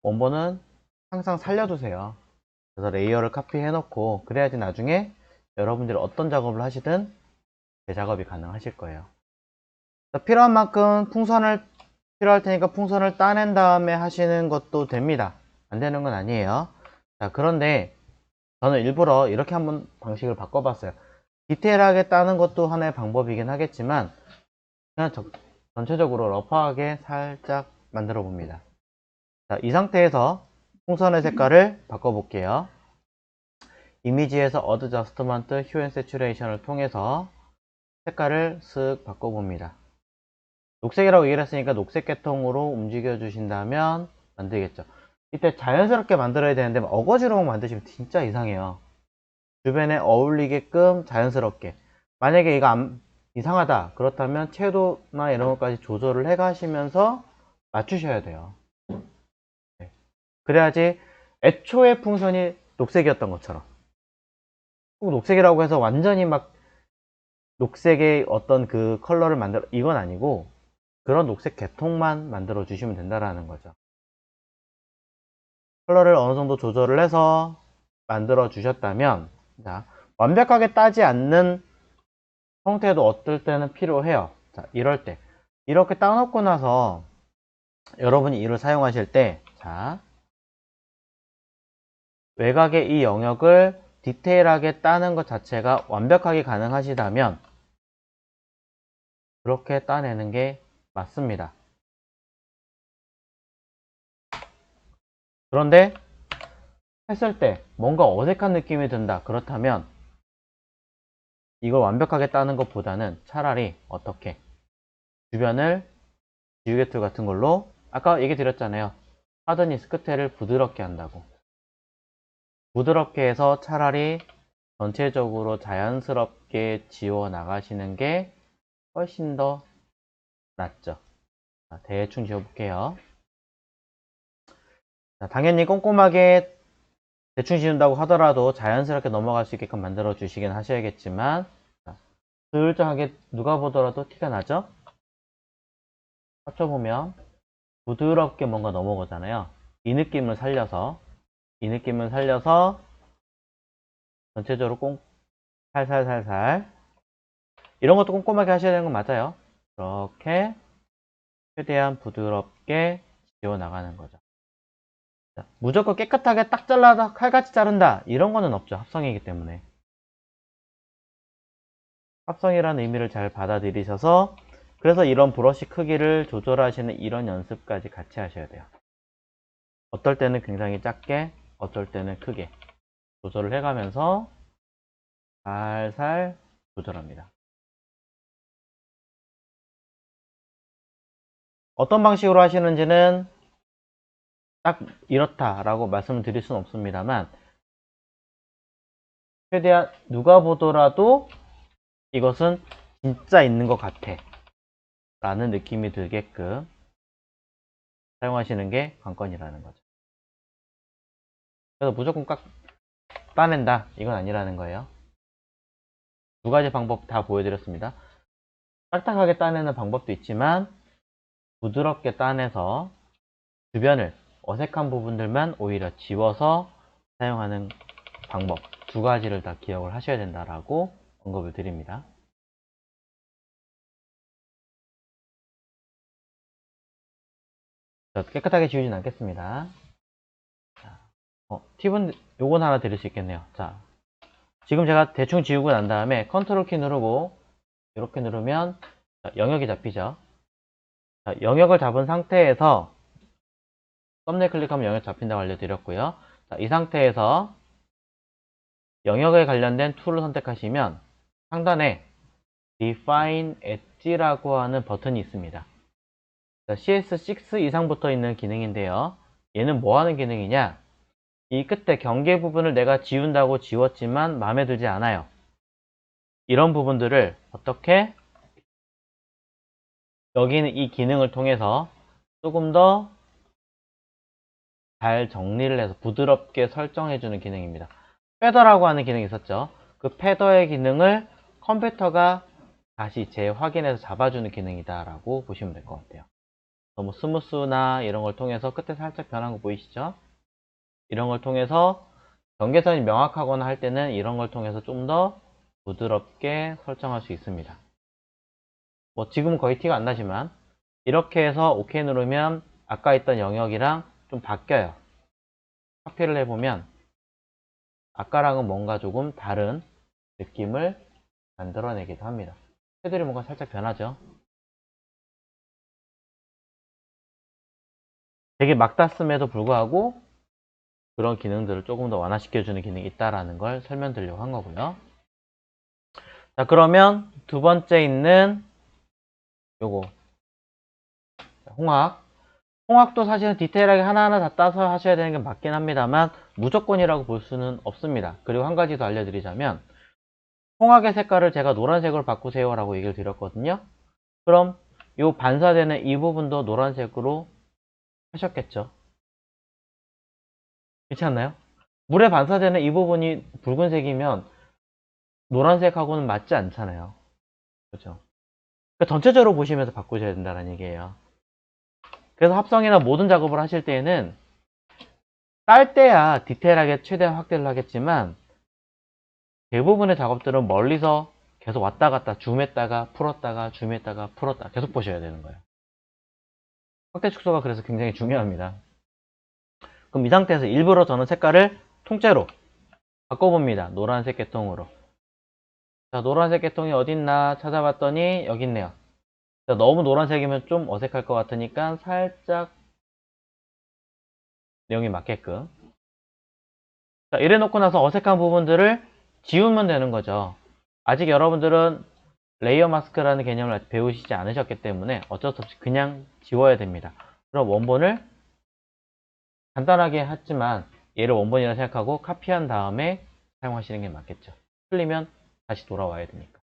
원본은 항상 살려두세요. 그래서 레이어를 카피해 놓고 그래야지 나중에 여러분들이 어떤 작업을 하시든 재작업이 가능하실 거예요. 필요한 만큼 풍선을 필요할 테니까 풍선을 따낸 다음에 하시는 것도 됩니다. 안 되는 건 아니에요. 자, 그런데 저는 일부러 이렇게 한번 방식을 바꿔봤어요. 디테일하게 따는 것도 하나의 방법이긴 하겠지만 그냥 전체적으로 러프하게 살짝 만들어 봅니다. 자, 이 상태에서 풍선의 색깔을 바꿔볼게요. 이미지에서 어드저스트먼트, 휴 앤 세츄레이션을 통해서 색깔을 쓱 바꿔봅니다. 녹색이라고 얘기를 했으니까 녹색 계통으로 움직여 주신다면 만들겠죠. 이때 자연스럽게 만들어야 되는데 어거지로 만드시면 진짜 이상해요. 주변에 어울리게끔 자연스럽게. 만약에 이거 이상하다 그렇다면 채도나 이런 것까지 조절을 해 가시면서 맞추셔야 돼요. 네. 그래야지 애초에 풍선이 녹색이었던 것처럼, 꼭 녹색이라고 해서 완전히 막 녹색의 어떤 그 컬러를 만들어, 이건 아니고 그런 녹색 계통만 만들어 주시면 된다라는 거죠. 컬러를 어느 정도 조절을 해서 만들어 주셨다면, 자, 완벽하게 따지 않는 형태도 어떨 때는 필요해요. 자, 이럴 때 이렇게 따놓고 나서 여러분이 이를 사용하실 때, 자, 외곽의 이 영역을 디테일하게 따는 것 자체가 완벽하게 가능하시다면 그렇게 따내는 게 맞습니다. 그런데 했을 때 뭔가 어색한 느낌이 든다 그렇다면 이걸 완벽하게 따는 것보다는 차라리 어떻게 주변을 지우개 툴 같은 걸로, 아까 얘기 드렸잖아요. 하드니스 끝에를 부드럽게 한다고. 부드럽게 해서 차라리 전체적으로 자연스럽게 지워 나가시는 게 훨씬 더 낫죠. 자, 대충 지워볼게요. 자, 당연히 꼼꼼하게 대충 지운다고 하더라도 자연스럽게 넘어갈 수 있게끔 만들어 주시긴 하셔야겠지만, 자, 슬쩍하게 누가 보더라도 티가 나죠? 합쳐보면 부드럽게 뭔가 넘어가잖아요. 이 느낌을 살려서 전체적으로 살살살살, 이런 것도 꼼꼼하게 하셔야 되는 건 맞아요. 이렇게 최대한 부드럽게 지워 나가는 거죠. 자, 무조건 깨끗하게 딱 잘라서 칼같이 자른다 이런 거는 없죠. 합성이기 때문에. 합성이라는 의미를 잘 받아들이셔서, 그래서 이런 브러쉬 크기를 조절하시는 이런 연습까지 같이 하셔야 돼요. 어떨 때는 굉장히 작게, 어떨 때는 크게 조절을 해가면서 살살 조절합니다. 어떤 방식으로 하시는지는 딱 이렇다라고 말씀을 드릴 수는 없습니다만, 최대한 누가 보더라도 이것은 진짜 있는 것 같아 라는 느낌이 들게끔 사용하시는 게 관건이라는 거죠. 그래서 무조건 꽉 따낸다 이건 아니라는 거예요. 두 가지 방법 다 보여드렸습니다. 딱딱하게 따내는 방법도 있지만 부드럽게 따내서 주변을, 어색한 부분들만 오히려 지워서 사용하는 방법, 두 가지를 다 기억을 하셔야 된다라고 언급을 드립니다. 깨끗하게 지우진 않겠습니다. 팁은 요건 하나 드릴 수 있겠네요. 자, 지금 제가 대충 지우고 난 다음에 컨트롤 키 누르고 이렇게 누르면 영역이 잡히죠. 자, 영역을 잡은 상태에서 썸네일 클릭하면 영역 잡힌다고 알려드렸고요. 자, 이 상태에서 영역에 관련된 툴을 선택하시면 상단에 Define Edge라고 하는 버튼이 있습니다. CS6 이상부터 있는 기능인데요. 얘는 뭐 하는 기능이냐? 이 끝에 경계 부분을 내가 지운다고 지웠지만 마음에 들지 않아요. 이런 부분들을 어떻게 여기 있는 이 기능을 통해서 조금 더 잘 정리를 해서 부드럽게 설정해주는 기능입니다. 패더라고 하는 기능이 있었죠. 그 패더의 기능을 컴퓨터가 다시 재확인해서 잡아주는 기능이다 라고 보시면 될 것 같아요. 뭐 스무스나 이런 걸 통해서 끝에 살짝 변한 거 보이시죠? 이런 걸 통해서 경계선이 명확하거나 할 때는 이런 걸 통해서 좀 더 부드럽게 설정할 수 있습니다. 뭐 지금은 거의 티가 안 나지만 이렇게 해서 OK 누르면 아까 있던 영역이랑 좀 바뀌어요. 카피를 해보면 아까랑은 뭔가 조금 다른 느낌을 만들어내기도 합니다. 테두리 뭔가 살짝 변하죠. 되게 막 닿음에도 불구하고 그런 기능들을 조금 더 완화시켜주는 기능이 있다는 걸 설명드리려고 한 거고요. 자, 그러면 두 번째 있는 요거 홍학. 홍학도 사실은 디테일하게 하나하나 다 따서 하셔야 되는 게 맞긴 합니다만 무조건이라고 볼 수는 없습니다. 그리고 한 가지 더 알려드리자면 홍학의 색깔을 제가 노란색으로 바꾸세요 라고 얘기를 드렸거든요. 그럼 이 반사되는 이 부분도 노란색으로 하셨겠죠. 그렇지 않나요? 물에 반사되는 이 부분이 붉은색이면 노란색하고는 맞지 않잖아요. 그렇죠? 그러니까 전체적으로 보시면서 바꾸셔야 된다는 얘기예요. 그래서 합성이나 모든 작업을 하실 때에는 딸 때야 디테일하게 최대한 확대를 하겠지만 대부분의 작업들은 멀리서 계속 왔다 갔다 줌했다가 풀었다가 줌했다가 풀었다 계속 보셔야 되는 거예요. 확대 축소가 그래서 굉장히 중요합니다. 그럼 이 상태에서 일부러 저는 색깔을 통째로 바꿔봅니다. 노란색 계통으로. 자, 노란색 계통이 어딨나 찾아봤더니 여기 있네요. 자, 너무 노란색이면 좀 어색할 것 같으니까 살짝 내용이 맞게끔. 자, 이래 놓고 나서 어색한 부분들을 지우면 되는 거죠. 아직 여러분들은 레이어 마스크라는 개념을 아직 배우시지 않으셨기 때문에 어쩔 수 없이 그냥 지워야 됩니다. 그럼 원본을 간단하게 했지만 얘를 원본이라 생각하고 카피한 다음에 사용하시는 게 맞겠죠. 틀리면 다시 돌아와야 되니까.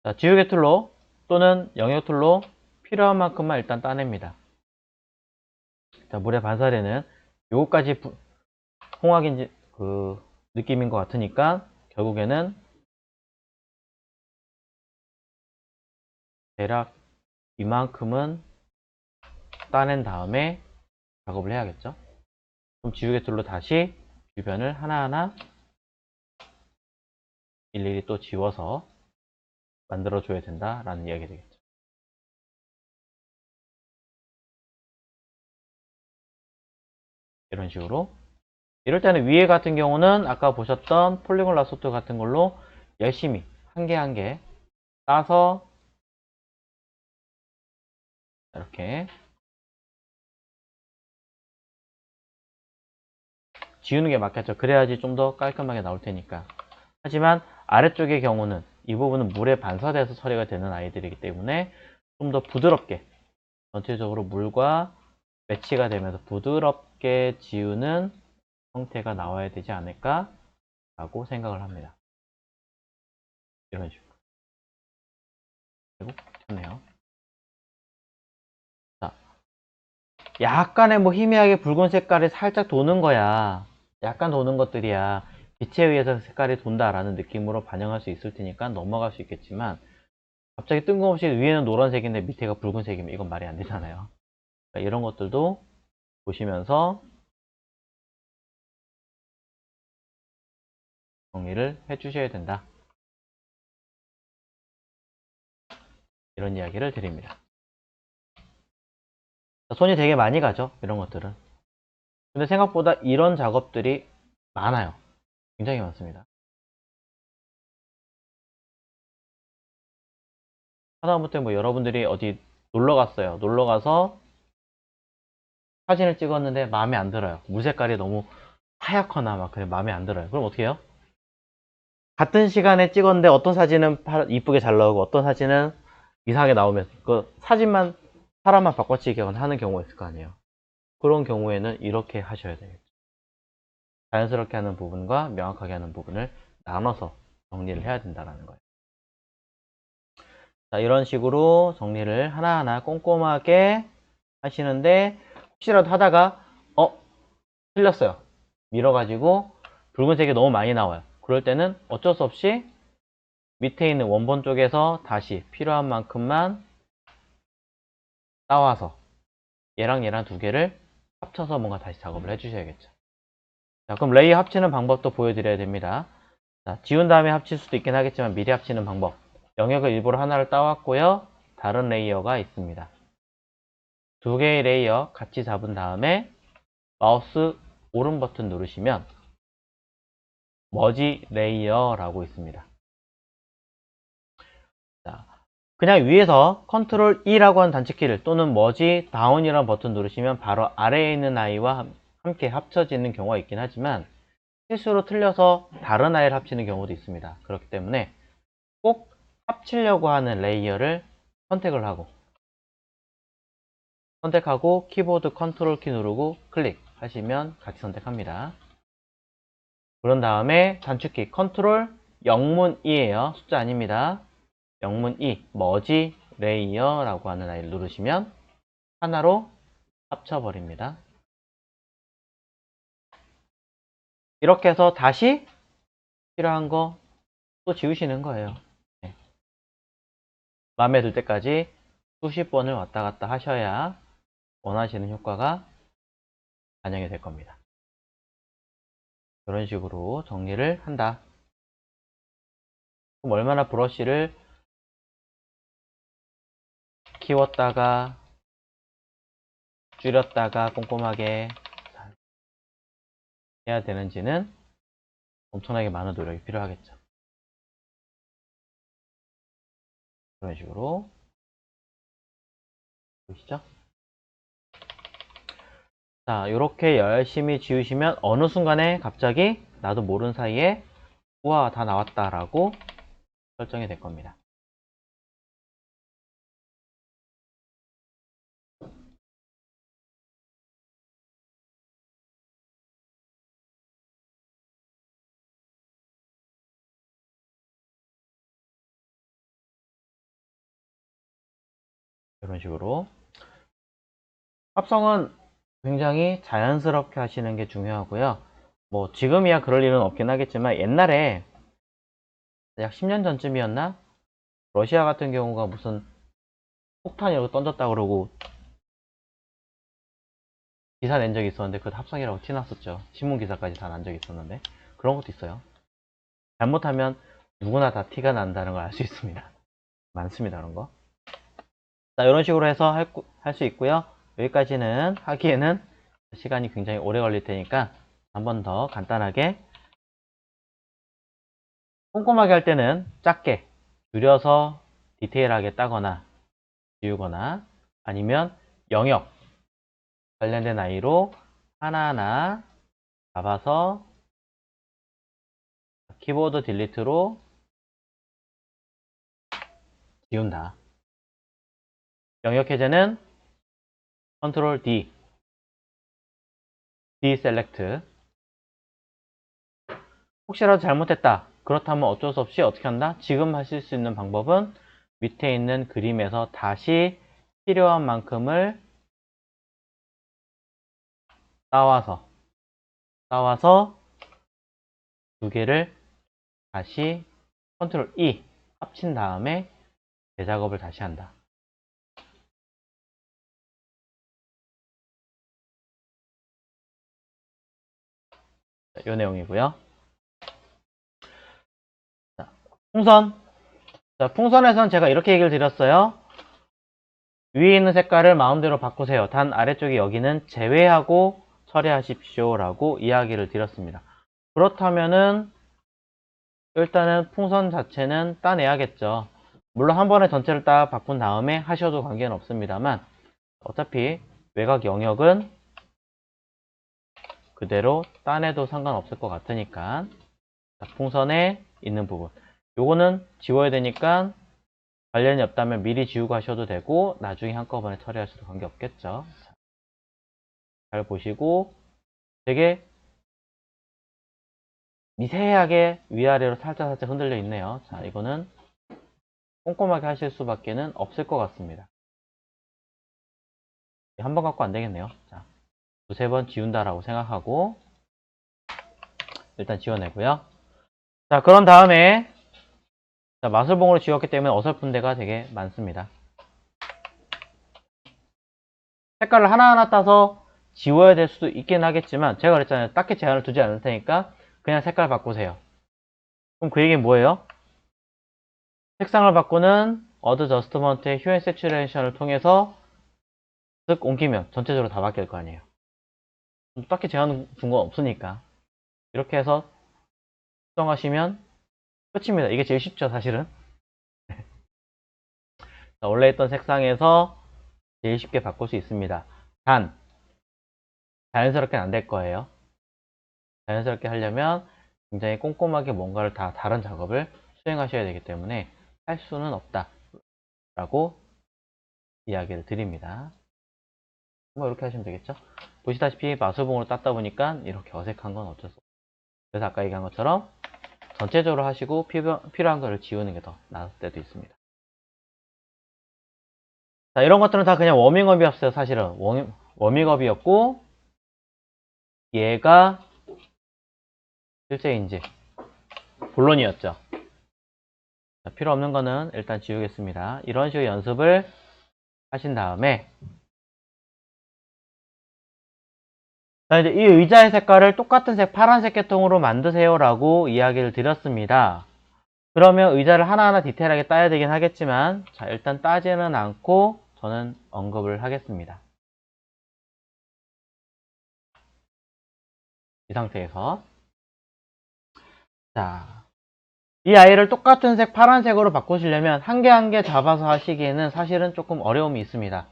자, 지우개 툴로 또는 영역 툴로 필요한 만큼만 일단 따냅니다. 자, 물에 반사되는 요거까지 홍학인지 그 느낌인 것 같으니까 결국에는 대략 이만큼은 따낸 다음에 작업을 해야겠죠. 그럼 지우개 툴로 다시 주변을 하나하나 일일이 또 지워서 만들어 줘야 된다라는 이야기 되겠죠. 이런 식으로. 이럴 때는 위에 같은 경우는 아까 보셨던 폴리곤 라소트 같은 걸로 열심히 한 개 한 개 따서 이렇게 지우는 게 맞겠죠. 그래야지 좀 더 깔끔하게 나올 테니까. 하지만 아래쪽의 경우는 이 부분은 물에 반사돼서 처리가 되는 아이들이기 때문에 좀 더 부드럽게 전체적으로 물과 매치가 되면서 부드럽게 지우는 형태가 나와야 되지 않을까 라고 생각을 합니다. 이런 식으로. 그리고 켰네요. 자, 약간의 뭐 희미하게 붉은 색깔이 살짝 도는 거야. 약간 도는 것들이야. 빛에 의해서 색깔이 돈다라는 느낌으로 반영할 수 있을 테니까 넘어갈 수 있겠지만 갑자기 뜬금없이 위에는 노란색인데 밑에가 붉은색이면 이건 말이 안 되잖아요. 그러니까 이런 것들도 보시면서 정리를 해 주셔야 된다. 이런 이야기를 드립니다. 손이 되게 많이 가죠. 이런 것들은. 근데 생각보다 이런 작업들이 많아요. 굉장히 많습니다. 하다못해 뭐 여러분들이 어디 놀러 갔어요. 놀러 가서 사진을 찍었는데 마음에 안 들어요. 물 색깔이 너무 하얗거나 막 그래 마음에 안 들어요. 그럼 어떻게 해요? 같은 시간에 찍었는데 어떤 사진은 이쁘게 잘 나오고 어떤 사진은 이상하게 나오면 그 사진만 사람만 바꿔치기거나 하는 경우가 있을 거 아니에요. 그런 경우에는 이렇게 하셔야 되겠죠. 자연스럽게 하는 부분과 명확하게 하는 부분을 나눠서 정리를 해야 된다는 거예요. 자, 이런 식으로 정리를 하나하나 꼼꼼하게 하시는데 혹시라도 하다가 틀렸어요. 밀어가지고 붉은색이 너무 많이 나와요. 그럴 때는 어쩔 수 없이 밑에 있는 원본 쪽에서 다시 필요한 만큼만 따와서 얘랑 얘랑 두 개를 합쳐서 뭔가 다시 작업을 해주셔야겠죠. 자, 그럼 레이어 합치는 방법도 보여드려야 됩니다. 자, 지운 다음에 합칠 수도 있긴 하겠지만 미리 합치는 방법. 영역을 일부러 하나를 따왔고요. 다른 레이어가 있습니다. 두 개의 레이어 같이 잡은 다음에 마우스 오른 버튼 누르시면 머지 레이어라고 있습니다. 자, 그냥 위에서 컨트롤 E라고 하는 단축키를 또는 머지 다운이라는 버튼 누르시면 바로 아래에 있는 아이와 함께 합쳐지는 경우가 있긴 하지만 실수로 틀려서 다른 아이를 합치는 경우도 있습니다. 그렇기 때문에 꼭 합치려고 하는 레이어를 선택하고 키보드 컨트롤 키 누르고 클릭하시면 같이 선택합니다. 그런 다음에 단축키 컨트롤 영문 E예요. 숫자 아닙니다. 영문 E 머지 레이어라고 하는 아이를 누르시면 하나로 합쳐버립니다. 이렇게 해서 다시 필요한 거 또 지우시는 거예요. 네. 마음에 들 때까지 수십 번을 왔다 갔다 하셔야 원하시는 효과가 반영이 될 겁니다. 이런 식으로 정리를 한다. 그럼 얼마나 브러쉬를 키웠다가 줄였다가 꼼꼼하게 해야 되는지는 엄청나게 많은 노력이 필요하겠죠. 이런 식으로 보이시죠? 자, 이렇게 열심히 지우시면 어느 순간에 갑자기 나도 모르는 사이에 우와 다 나왔다 라고 설정이 될 겁니다. 이런 식으로 합성은 굉장히 자연스럽게 하시는 게 중요하고요. 뭐 지금이야 그럴 일은 없긴 하겠지만 옛날에 약 10년 전쯤이었나? 러시아 같은 경우가 무슨 폭탄이라고 던졌다 그러고 기사 낸 적이 있었는데 그것도 합성이라고 티났었죠. 신문 기사까지 다 난 적이 있었는데 그런 것도 있어요. 잘못하면 누구나 다 티가 난다는 걸 알 수 있습니다. 많습니다 그런 거. 자, 이런 식으로 해서 할 수 있고요. 여기까지는 하기에는 시간이 굉장히 오래 걸릴 테니까 한 번 더 간단하게 꼼꼼하게 할 때는 작게 줄여서 디테일하게 따거나 지우거나 아니면 영역 관련된 아이로 하나하나 잡아서 키보드 딜리트로 지운다. 영역 해제는 컨트롤 D, 디셀렉트. 혹시라도 잘못했다. 그렇다면 어쩔 수 없이 어떻게 한다? 지금 하실 수 있는 방법은 밑에 있는 그림에서 다시 필요한 만큼을 따와서 두 개를 다시 컨트롤 E 합친 다음에 재작업을 다시 한다. 이 내용이고요. 자, 풍선. 자, 풍선에선 제가 이렇게 얘기를 드렸어요. 위에 있는 색깔을 마음대로 바꾸세요. 단 아래쪽에 여기는 제외하고 처리하십시오 라고 이야기를 드렸습니다. 그렇다면은 일단은 풍선 자체는 따내야겠죠. 물론 한 번에 전체를 딱 바꾼 다음에 하셔도 관계는 없습니다만 어차피 외곽 영역은 그대로 따내도 상관없을 것 같으니까 풍선에 있는 부분 요거는 지워야 되니까 관련이 없다면 미리 지우고 하셔도 되고 나중에 한꺼번에 처리하셔도 관계없겠죠. 잘 보시고 되게 미세하게 위아래로 살짝 흔들려 있네요. 자, 이거는 꼼꼼하게 하실 수밖에 없을 것 같습니다. 한 번 갖고 안 되겠네요. 자, 두세 번 지운다라고 생각하고 일단 지워내고요. 자, 그런 다음에 마술봉으로 지웠기 때문에 어설픈 데가 되게 많습니다. 색깔을 하나하나 따서 지워야 될 수도 있긴 하겠지만 제가 그랬잖아요. 딱히 제한을 두지 않을 테니까 그냥 색깔 바꾸세요. 그럼 그 얘기는 뭐예요? 색상을 바꾸는 어드저스트먼트의 휴 앤 세츄레이션을 통해서 쓱 옮기면 전체적으로 다 바뀔 거 아니에요. 딱히 제한 둔 건 없으니까 이렇게 해서 수정하시면 끝입니다. 이게 제일 쉽죠, 사실은. 원래 있던 색상에서 제일 쉽게 바꿀 수 있습니다. 단, 자연스럽게는 안 될 거예요. 자연스럽게 하려면 굉장히 꼼꼼하게 뭔가를 다 다른 작업을 수행하셔야 되기 때문에 할 수는 없다 라고 이야기를 드립니다. 뭐 이렇게 하시면 되겠죠. 보시다시피 마술봉으로 땄다 보니까 이렇게 어색한 건 어쩔 수 없어요. 그래서 아까 얘기한 것처럼 전체적으로 하시고 필요한 거를 지우는 게 더 나을 때도 있습니다. 자, 이런 것들은 다 그냥 워밍업이었어요. 사실은 워밍업이었고 얘가 실제 이제 본론이었죠. 자, 필요 없는 거는 일단 지우겠습니다. 이런 식으로 연습을 하신 다음에 자, 이제 이 의자의 색깔을 똑같은 색 파란색 계통으로 만드세요 라고 이야기를 드렸습니다. 그러면 의자를 하나하나 디테일하게 따야 되긴 하겠지만 자, 일단 따지는 않고 저는 언급을 하겠습니다. 이 상태에서 자, 이 아이를 똑같은 색 파란색으로 바꾸시려면 한 개 한 개 잡아서 하시기에는 사실은 조금 어려움이 있습니다.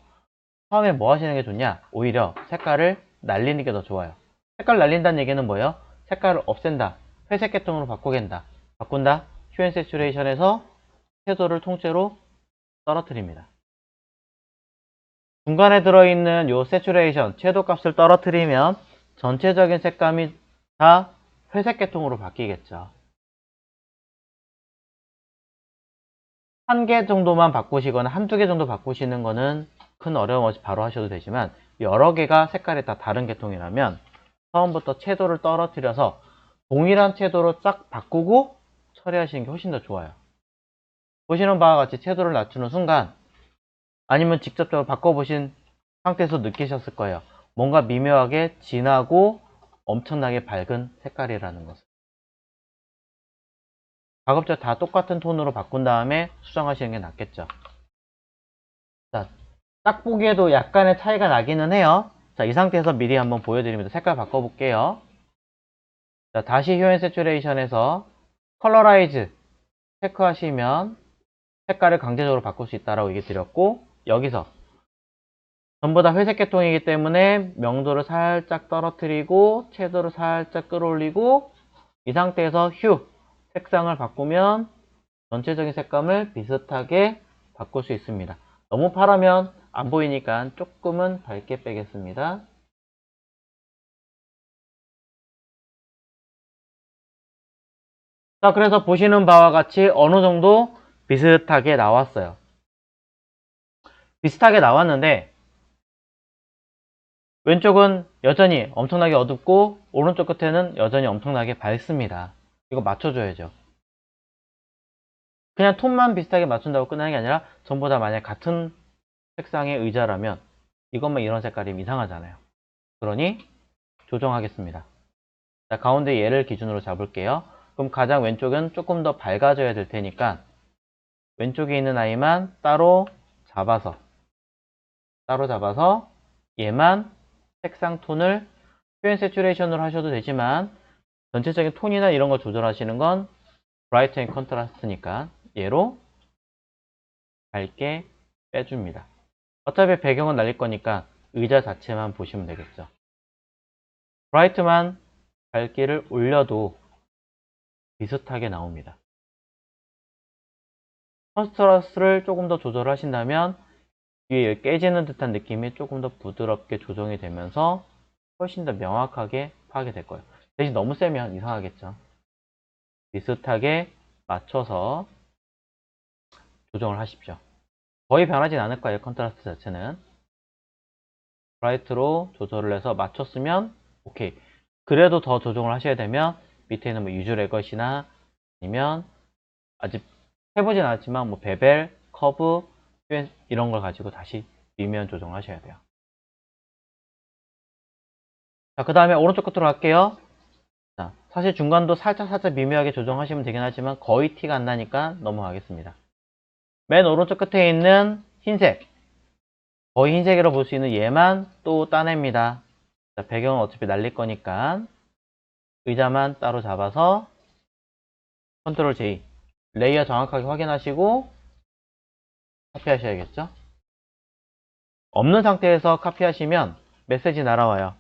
처음에 뭐 하시는 게 좋냐? 오히려 색깔을 날리는 게 더 좋아요. 색깔 날린다는 얘기는 뭐예요? 색깔을 없앤다. 회색 계통으로 바꾼다. 휴 앤 세츄레이션에서 채도를 통째로 떨어뜨립니다. 중간에 들어있는 요 세츄레이션, 채도 값을 떨어뜨리면 전체적인 색감이 다 회색 계통으로 바뀌겠죠. 한 개 정도만 바꾸시거나 한두 개 정도 바꾸시는 거는 큰 어려움 없이 바로 하셔도 되지만 여러 개가 색깔이 다 다른 계통이라면 처음부터 채도를 떨어뜨려서 동일한 채도로 쫙 바꾸고 처리하시는 게 훨씬 더 좋아요. 보시는 바와 같이 채도를 낮추는 순간 아니면 직접적으로 바꿔보신 상태에서 느끼셨을 거예요. 뭔가 미묘하게 진하고 엄청나게 밝은 색깔이라는 것을. 가급적 다 똑같은 톤으로 바꾼 다음에 수정하시는 게 낫겠죠. 자, 딱 보기에도 약간의 차이가 나기는 해요. 자, 이 상태에서 미리 한번 보여드립니다. 색깔 바꿔볼게요. 자, 다시 휴 앤 세츄레이션에서 컬러라이즈 체크하시면 색깔을 강제적으로 바꿀 수 있다라고 얘기 드렸고 여기서 전부 다 회색 계통이기 때문에 명도를 살짝 떨어뜨리고 채도를 살짝 끌어올리고 이 상태에서 휴 색상을 바꾸면 전체적인 색감을 비슷하게 바꿀 수 있습니다. 너무 파라면 안 보이니까 조금은 밝게 빼겠습니다. 자, 그래서 보시는 바와 같이 어느 정도 비슷하게 나왔어요. 비슷하게 나왔는데 왼쪽은 여전히 엄청나게 어둡고 오른쪽 끝에는 여전히 엄청나게 밝습니다. 이거 맞춰줘야죠. 그냥 톤만 비슷하게 맞춘다고 끝나는 게 아니라 전부 다 만약 같은 색상의 의자라면 이것만 이런 색깔이면 이상하잖아요. 그러니 조정하겠습니다. 자, 가운데 얘를 기준으로 잡을게요. 그럼 가장 왼쪽은 조금 더 밝아져야 될 테니까 왼쪽에 있는 아이만 따로 잡아서 얘만 색상 톤을 표현 세츄레이션으로 하셔도 되지만 전체적인 톤이나 이런 거 조절하시는 건 브라이트 앤 컨트라스트니까 얘로 밝게 빼줍니다. 어차피 배경은 날릴 거니까 의자 자체만 보시면 되겠죠. 브라이트만 밝기를 올려도 비슷하게 나옵니다. 컨트라스트를 조금 더 조절하신다면 뒤에 깨지는 듯한 느낌이 조금 더 부드럽게 조정이 되면서 훨씬 더 명확하게 파악이 될 거예요. 대신 너무 세면 이상하겠죠. 비슷하게 맞춰서 조정을 하십시오. 거의 변하진 않을 거예요. 컨트라스트 자체는. 브라이트로 조절을 해서 맞췄으면 오케이. 그래도 더 조정을 하셔야 되면 밑에는 뭐 유즈 레것이나 아니면 아직 해보진 않았지만 뭐 베벨, 커브 이런 걸 가지고 다시 미면 조정을 하셔야 돼요. 자, 그 다음에 오른쪽 끝으로 갈게요. 자, 사실 중간도 살짝 미묘하게 조정하시면 되긴 하지만 거의 티가 안 나니까 넘어가겠습니다. 맨 오른쪽 끝에 있는 흰색, 거의 흰색이라고 볼 수 있는 얘만 또 따냅니다. 자, 배경은 어차피 날릴 거니까 의자만 따로 잡아서 컨트롤 J, 레이어 정확하게 확인하시고 카피하셔야겠죠. 없는 상태에서 카피하시면 메시지 날아와요.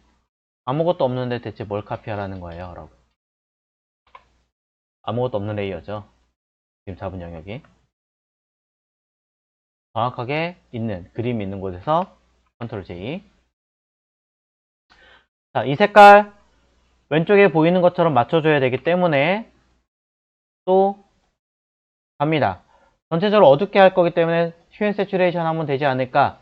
아무것도 없는데 대체 뭘 카피하라는 거예요 라고. 아무것도 없는 레이어죠, 지금 잡은 영역이. 정확하게 있는, 그림이 있는 곳에서 컨트롤 J. 자, 이 색깔 왼쪽에 보이는 것처럼 맞춰줘야 되기 때문에 또 갑니다. 전체적으로 어둡게 할 거기 때문에 휴엔 세츄레이션 하면 되지 않을까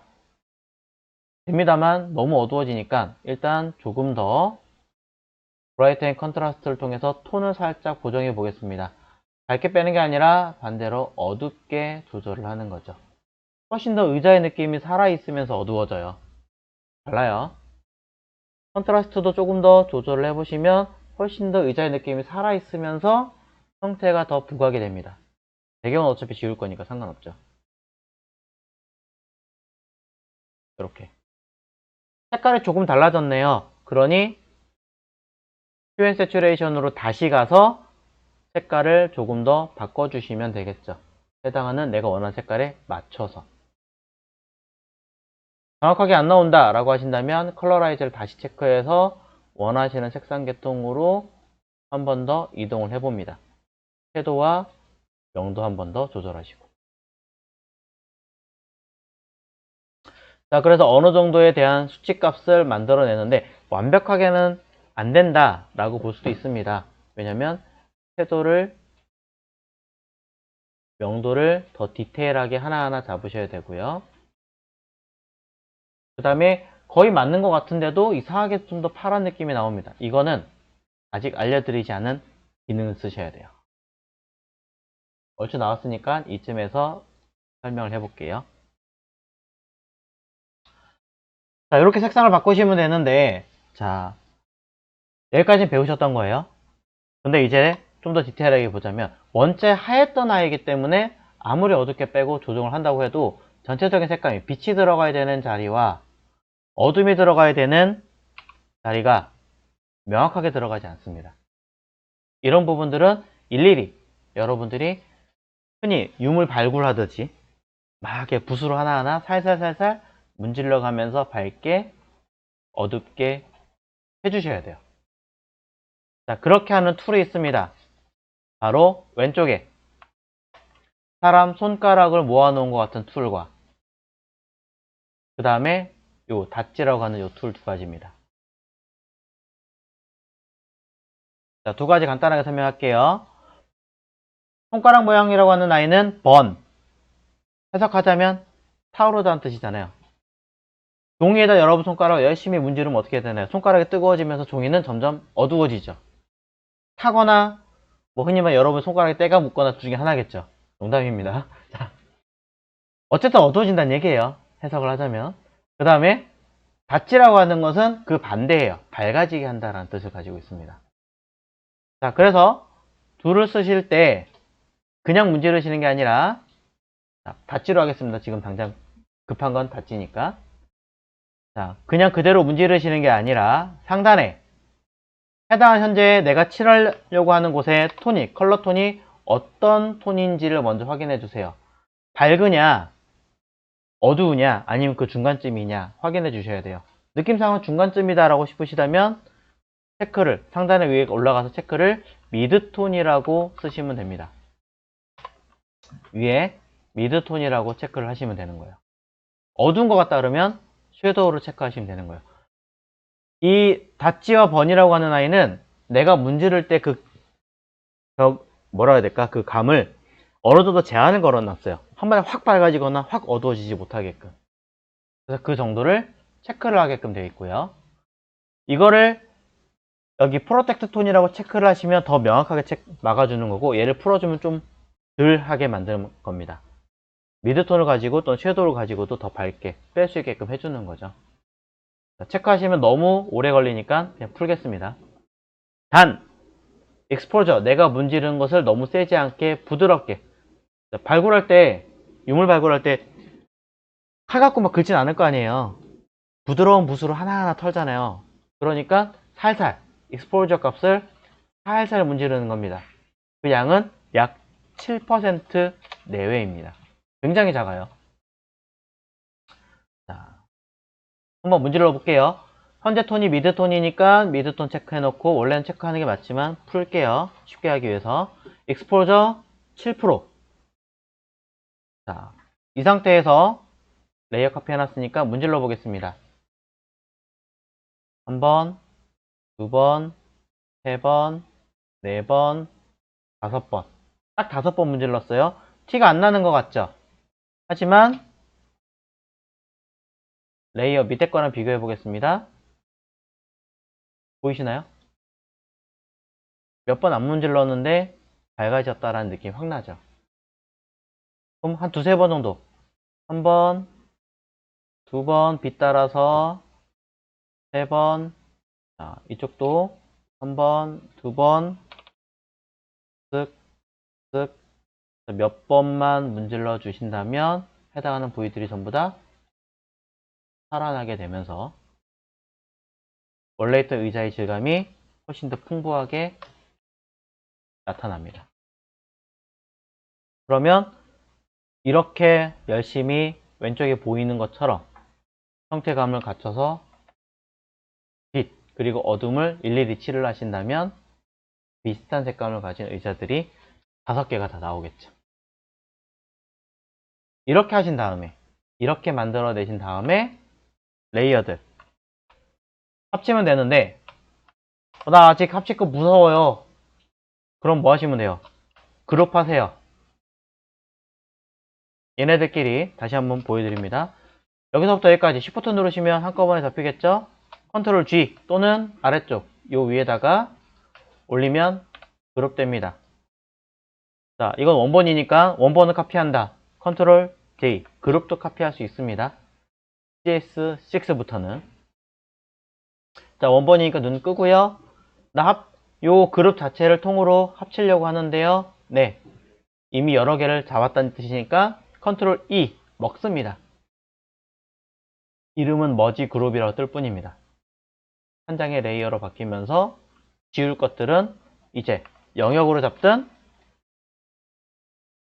됩니다만, 너무 어두워지니까 일단 조금 더 브라이트 앤 컨트라스트를 통해서 톤을 살짝 보정해 보겠습니다. 밝게 빼는 게 아니라 반대로 어둡게 조절을 하는 거죠. 훨씬 더 의자의 느낌이 살아있으면서 어두워져요. 달라요. 컨트라스트도 조금 더 조절을 해보시면 훨씬 더 의자의 느낌이 살아있으면서 형태가 더 부각이 됩니다. 배경은 어차피 지울 거니까 상관없죠. 이렇게 색깔이 조금 달라졌네요. 그러니 휴엔 세츄레이션으로 다시 가서 색깔을 조금 더 바꿔주시면 되겠죠. 해당하는 내가 원하는 색깔에 맞춰서. 정확하게 안 나온다 라고 하신다면 컬러라이즈를 다시 체크해서 원하시는 색상 계통으로 한 번 더 이동을 해봅니다. 섀도우와 명도 한 번 더 조절하시고. 자, 그래서 어느 정도에 대한 수치값을 만들어내는데 완벽하게는 안 된다 라고 볼 수도 있습니다. 왜냐면 섀도우를, 명도를 더 디테일하게 하나하나 잡으셔야 되고요. 그 다음에 거의 맞는 것 같은데도 이상하게 좀 더 파란 느낌이 나옵니다. 이거는 아직 알려드리지 않은 기능을 쓰셔야 돼요. 얼추 나왔으니까 이쯤에서 설명을 해볼게요. 자, 이렇게 색상을 바꾸시면 되는데, 자, 여기까지 배우셨던 거예요. 근데 이제 좀 더 디테일하게 보자면, 원체 하였던 아이이기 때문에 아무리 어둡게 빼고 조정을 한다고 해도 전체적인 색감이 빛이 들어가야 되는 자리와 어둠이 들어가야 되는 자리가 명확하게 들어가지 않습니다. 이런 부분들은 일일이 여러분들이 흔히 유물 발굴하듯이 막 이렇게 붓으로 하나하나 살살살살 문질러 가면서 밝게 어둡게 해주셔야 돼요. 자, 그렇게 하는 툴이 있습니다. 바로 왼쪽에 사람 손가락을 모아놓은 것 같은 툴과 그 다음에 요 닷지라고 하는 요 툴 두 가지입니다. 자, 두 가지 간단하게 설명할게요. 손가락 모양이라고 하는 아이는 번, 해석하자면 타오르다는 뜻이잖아요. 종이에다 여러분 손가락을 열심히 문지르면 어떻게 되나요? 손가락이 뜨거워지면서 종이는 점점 어두워지죠. 타거나 뭐 흔히 말 여러분 손가락에 때가 묻거나 둘 중에 하나겠죠. 농담입니다. 자, 어쨌든 어두워진다는 얘기예요. 해석을 하자면. 그 다음에 닷지라고 하는 것은 그 반대예요. 밝아지게 한다는 뜻을 가지고 있습니다. 자, 그래서 둘을 쓰실 때 그냥 문지르시는 게 아니라, 자, 닷지로 하겠습니다. 지금 당장 급한 건 닷지니까. 자, 그냥 그대로 문지르시는 게 아니라 상단에 해당 현재 내가 칠하려고 하는 곳의 톤이, 컬러 톤이 어떤 톤인지를 먼저 확인해 주세요. 밝으냐, 어두우냐, 아니면 그 중간쯤이냐 확인해 주셔야 돼요. 느낌상은 중간쯤이다 라고 싶으시다면 체크를, 상단에 위에 올라가서 체크를 미드톤이라고 쓰시면 됩니다. 위에 미드톤이라고 체크를 하시면 되는 거예요. 어두운 것 같다 그러면 섀도우로 체크하시면 되는 거예요. 이 닷지와 번이라고 하는 아이는 내가 문지를 때 뭐라 해야 될까? 그 감을 어느 정도 제한을 걸어 놨어요. 한 번에 확 밝아지거나 확 어두워지지 못하게끔. 그래서 그 정도를 체크를 하게끔 되어 있고요. 이거를 여기 프로텍트 톤이라고 체크를 하시면 더 명확하게 막아주는 거고, 얘를 풀어주면 좀 덜 하게 만드는 겁니다. 미드톤을 가지고 또 섀도우를 가지고도 더 밝게 뺄 수 있게끔 해주는 거죠. 자, 체크하시면 너무 오래 걸리니까 그냥 풀겠습니다. 단! 익스포저, 내가 문지르는 것을 너무 세지 않게 부드럽게. 자, 발굴할 때, 유물 발굴할 때, 칼 갖고 막 긁진 않을 거 아니에요. 부드러운 붓으로 하나하나 털잖아요. 그러니까 살살, 익스포저 값을 살살 문지르는 겁니다. 그 양은 약 7% 내외입니다. 굉장히 작아요. 자, 한번 문질러 볼게요. 현재 톤이 미드톤이니까 미드톤 체크해놓고 원래는 체크하는 게 맞지만 풀게요. 쉽게 하기 위해서. 익스포저 7%. 자, 이 상태에서 레이어 카피 해놨으니까 문질러 보겠습니다. 한 번, 두 번, 세 번, 네 번, 다섯 번. 딱 다섯 번 문질렀어요. 티가 안 나는 것 같죠? 하지만 레이어 밑에 거랑 비교해 보겠습니다. 보이시나요? 몇 번 안 문질렀는데 밝아졌다라는 느낌이 확 나죠. 그럼 한 두세 번 정도. 한 번, 두 번, 빛 따라서 세 번. 자, 이쪽도 한 번, 두 번, 쓱, 쓱. 몇 번만 문질러 주신다면 해당하는 부위들이 전부 다 살아나게 되면서 원래 있던 의자의 질감이 훨씬 더 풍부하게 나타납니다. 그러면 이렇게 열심히 왼쪽에 보이는 것처럼 형태감을 갖춰서 빛 그리고 어둠을 일일이 칠을 하신다면 비슷한 색감을 가진 의자들이 5개가 다 나오겠죠. 이렇게 하신 다음에 이렇게 만들어 내신 다음에 레이어들 합치면 되는데 나 아직 합칠 거 무서워요. 그럼 뭐 하시면 돼요? 그룹 하세요. 얘네들끼리 다시 한번 보여드립니다. 여기서부터 여기까지 Shift 누르시면 한꺼번에 잡히겠죠? 컨트롤 G 또는 아래쪽 요 위에다가 올리면 그룹됩니다. 자, 이건 원본이니까 원본을 카피한다. 컨트롤 J 그룹도 카피할 수 있습니다. CS6부터는 자, 원본이니까 눈 끄고요. 요 그룹 자체를 통으로 합치려고 하는데요. 네, 이미 여러 개를 잡았다는 뜻이니까 컨트롤 E 먹습니다. 이름은 머지 그룹이라고 뜰 뿐입니다. 한 장의 레이어로 바뀌면서 지울 것들은 이제 영역으로 잡든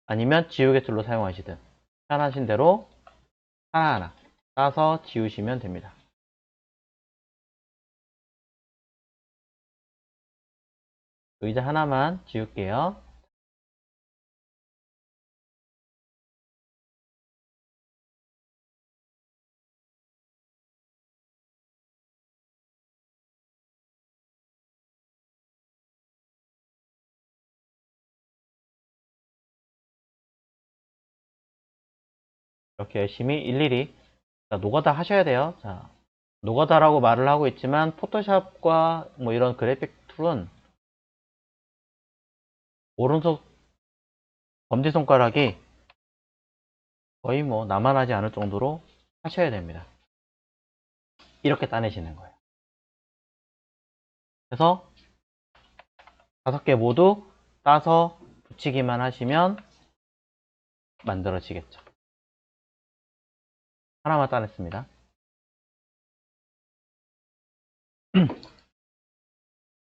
아니면 지우개 툴로 사용하시든 편하신 대로 하나하나 따서 지우시면 됩니다. 의자 하나만 지울게요. 이렇게 열심히 일일이 노가다 하셔야 돼요. 자, 노가다라고 말을 하고 있지만 포토샵과 뭐 이런 그래픽 툴은 오른손 검지손가락이 거의 뭐 나만하지 않을 정도로 하셔야 됩니다. 이렇게 따내시는 거예요. 그래서 5개 모두 따서 붙이기만 하시면 만들어지겠죠. 하나만 따냈습니다.